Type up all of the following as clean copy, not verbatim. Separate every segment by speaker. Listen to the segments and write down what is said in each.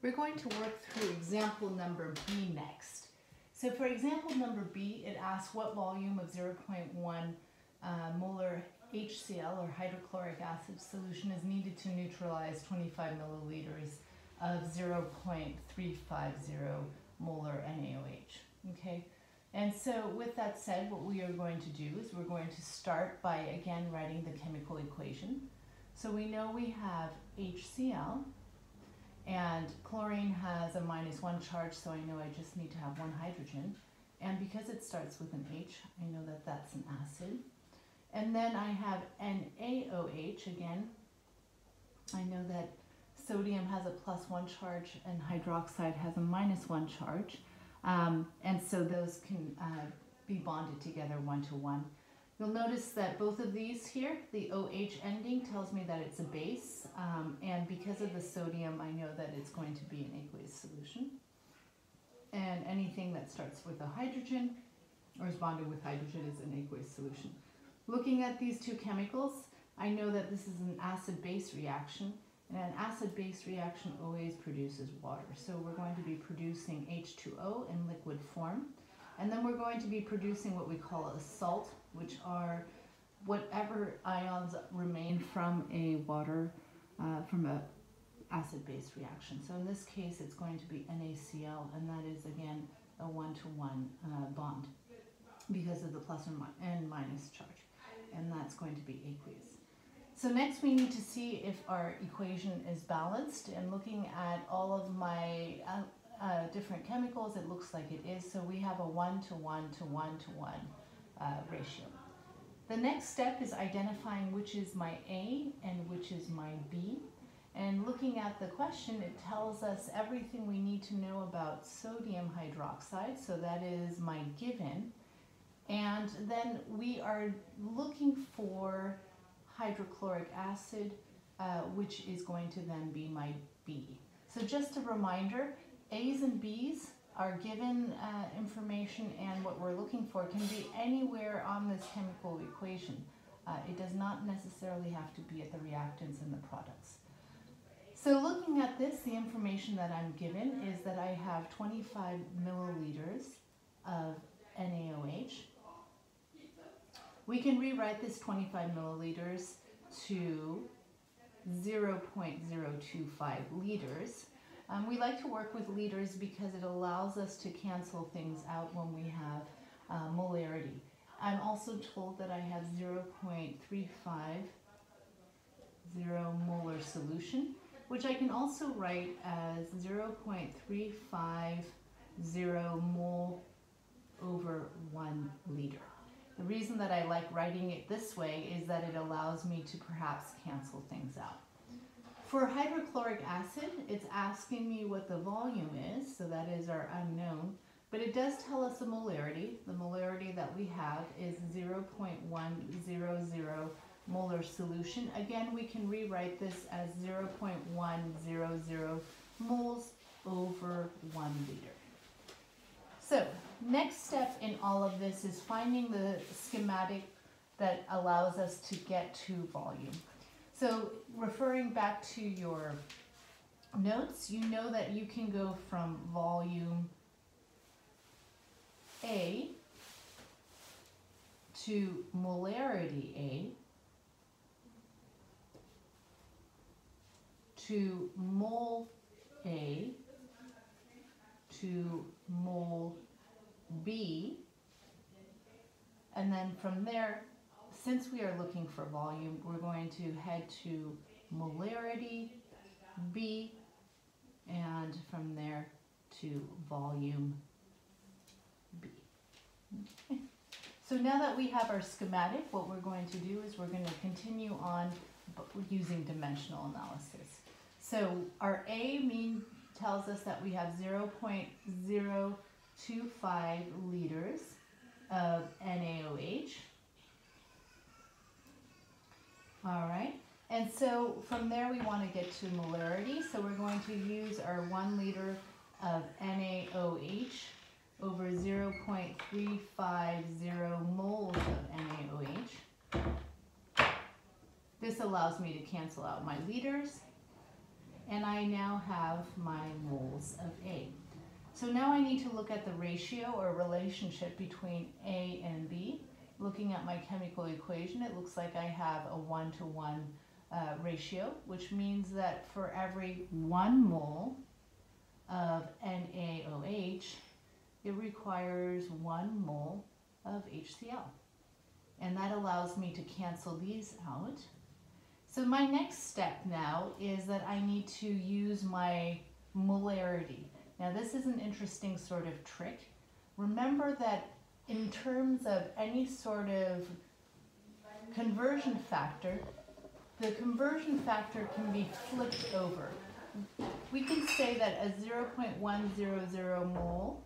Speaker 1: We're going to work through example number B next. So for example number B, it asks what volume of 0.1 molar HCl or hydrochloric acid solution is needed to neutralize 25 milliliters of 0.350 molar NaOH. Okay, and so with that said, what we are going to do is we're going to start by again writing the chemical equation. So we know we have HCl, and chlorine has a -1 charge, so I know I just need to have one hydrogen. And because it starts with an H, I know that that's an acid. And then I have NaOH again. I know that sodium has a +1 charge and hydroxide has a -1 charge. And so those can be bonded together 1 to 1. You'll notice that both of these here, the OH ending tells me that it's a base, and because of the sodium, I know that it's going to be an aqueous solution. And anything that starts with a hydrogen or is bonded with hydrogen is an aqueous solution. Looking at these two chemicals, I know that this is an acid-base reaction, and an acid-base reaction always produces water. So we're going to be producing H2O in liquid form. And then we're going to be producing what we call a salt, which are whatever ions remain from a water, from a acid-base reaction. So in this case, it's going to be NaCl, and that is again a 1-to-1 bond because of the plus and minus charge, and that's going to be aqueous. So next we need to see if our equation is balanced, and looking at all of my different chemicals, it looks like it is. So we have a 1-to-1-to-1-to-1 ratio. The next step is identifying which is my A and which is my B. And looking at the question, it tells us everything we need to know about sodium hydroxide. So that is my given. And then we are looking for hydrochloric acid, which is going to then be my B. So just a reminder, A's and B's are given information, and what we're looking for can be anywhere on this chemical equation. It does not necessarily have to be at the reactants and the products. So looking at this, the information that I'm given is that I have 25 milliliters of NaOH. We can rewrite this 25 milliliters to 0.025 liters. We like to work with liters because it allows us to cancel things out when we have molarity. I'm also told that I have 0.350 molar solution, which I can also write as 0.350 mole over 1 liter. The reason that I like writing it this way is that it allows me to perhaps cancel things out. For hydrochloric acid, it's asking me what the volume is, so that is our unknown, but it does tell us the molarity. The molarity that we have is 0.100 molar solution. Again, we can rewrite this as 0.100 moles over 1 liter. So, next step in all of this is finding the schematic that allows us to get to volume. So referring back to your notes, you know that you can go from volume A to molarity A to mole A to mole B, and then from there, since we are looking for volume, we're going to head to molarity B, and from there to volume B. Okay. So now that we have our schematic, what we're going to do is we're going to continue on using dimensional analysis. So our A mean tells us that we have 0.025 liters of NaOH. All right, and so from there we want to get to molarity, so we're going to use our 1 liter of NaOH over 0.350 moles of NaOH. This allows me to cancel out my liters, and I now have my moles of A. So now I need to look at the ratio or relationship between A and B. Looking at my chemical equation, it looks like I have a 1-to-1 ratio, which means that for every 1 mole of NaOH, it requires 1 mole of HCl. And that allows me to cancel these out. So my next step now is that I need to use my molarity. Now this is an interesting sort of trick. Remember that in terms of any sort of conversion factor, the conversion factor can be flipped over. We can say that a 0.100 mole,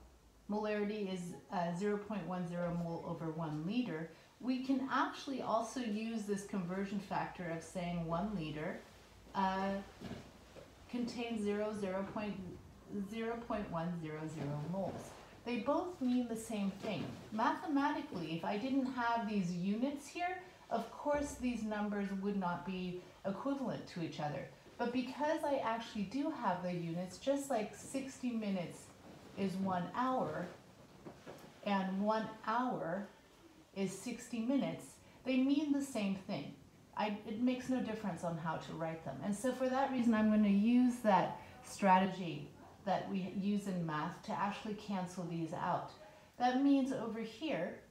Speaker 1: molarity is 0.10 mole over 1 liter. We can actually also use this conversion factor of saying 1 liter contains 0.100 moles. They both mean the same thing. Mathematically, if I didn't have these units here, of course these numbers would not be equivalent to each other. But because I actually do have the units, just like 60 minutes is 1 hour, and 1 hour is 60 minutes, they mean the same thing. It makes no difference on how to write them. And so for that reason, I'm going to use that strategy that we use in math to actually cancel these out. That means over here,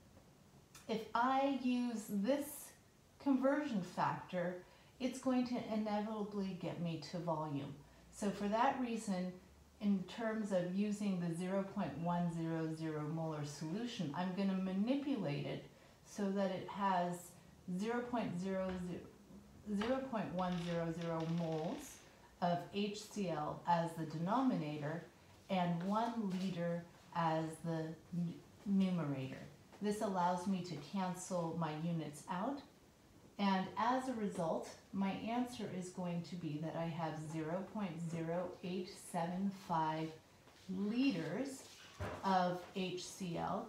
Speaker 1: if I use this conversion factor, it's going to inevitably get me to volume. So for that reason, in terms of using the 0.100 molar solution, I'm going to manipulate it so that it has 0.100 moles of HCl as the denominator and 1 liter as the numerator. This allows me to cancel my units out, and as a result, my answer is going to be that I have 0.0875 liters of HCl,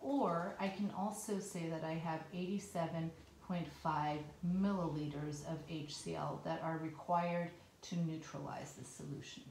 Speaker 1: or I can also say that I have 87.5 milliliters of HCl that are required to neutralize the solution.